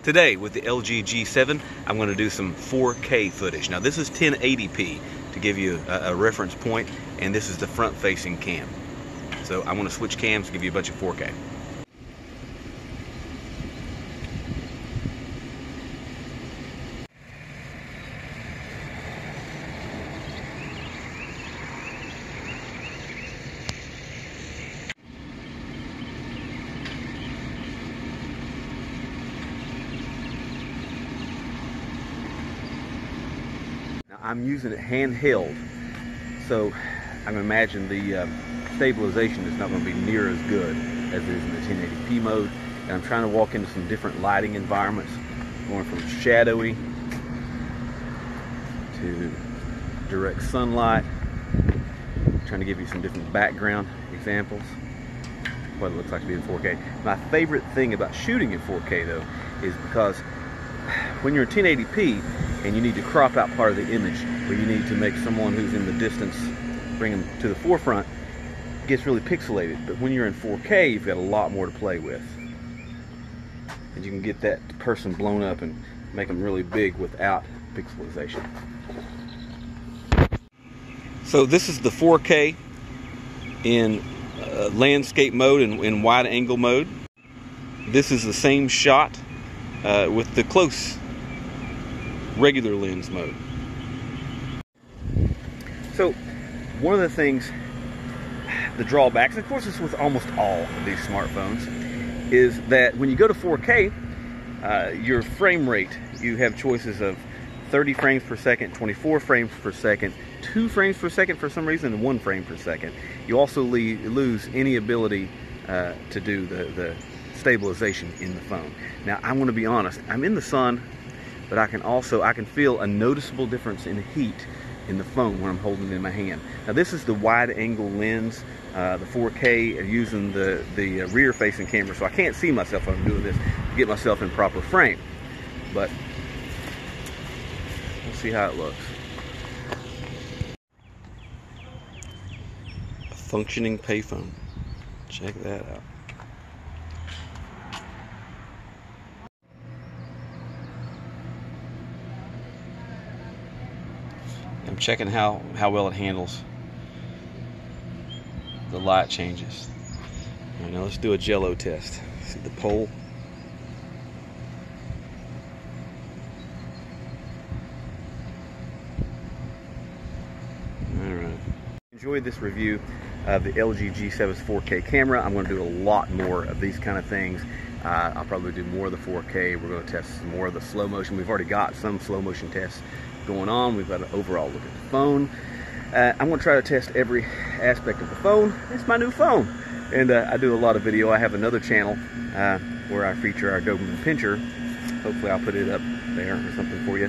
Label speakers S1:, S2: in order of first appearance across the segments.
S1: Today with the LG G7, I'm going to do some 4K footage. Now this is 1080p to give you a reference point, and this is the front-facing cam. So I'm going to switch cams to give you a bunch of 4K. I'm using it handheld, so I can imagine the stabilization is not going to be near as good as it is in the 1080p mode. And I'm trying to walk into some different lighting environments, going from shadowy to direct sunlight, trying to give you some different background examples, what it looks like to be in 4K. My favorite thing about shooting in 4K though is because when you're in 1080p and you need to crop out part of the image, or you need to make someone who's in the distance, bring them to the forefront, it gets really pixelated. But when you're in 4K, you've got a lot more to play with. And you can get that person blown up and make them really big without pixelization. So this is the 4K in landscape mode and in wide angle mode. This is the same shot with the close regular lens mode. So one of the things, the drawbacks, of course it's with almost all of these smartphones, is that when you go to 4K, your frame rate, you have choices of 30 frames per second, 24 frames per second, 2 frames per second for some reason, and 1 frame per second. You also lose any ability to do the stabilization in the phone. Now I'm going to be honest, I'm in the sun, but I can feel a noticeable difference in heat in the phone when I'm holding it in my hand. Now this is the wide angle lens, the 4K, using the rear facing camera, so I can't see myself when I'm doing this to get myself in proper frame. But we'll see how it looks. A functioning payphone. Check that out. I'm checking how well it handles the light changes. All right, now let's do a JELLO test. See the pole? All right. Enjoyed this review of the LG G7's 4K camera. I'm going to do a lot more of these kind of things. I'll probably do more of the 4K. We're going to test some more of the slow motion. We've already got some slow motion tests going on. We've got an overall look at the phone. I'm going to try to test every aspect of the phone. It's my new phone, and I do a lot of video. I have another channel where I feature our Doberman Pinscher. Hopefully I'll put it up there or something for you.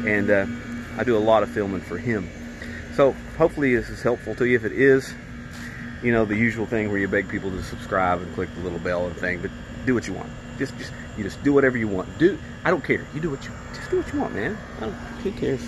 S1: And I do a lot of filming for him. So hopefully this is helpful to you. If it is, you know, the usual thing where you beg people to subscribe and click the little bell and thing, but do what you want. You just do whatever you want. I don't care. You do what you just do what you want, man. Who cares?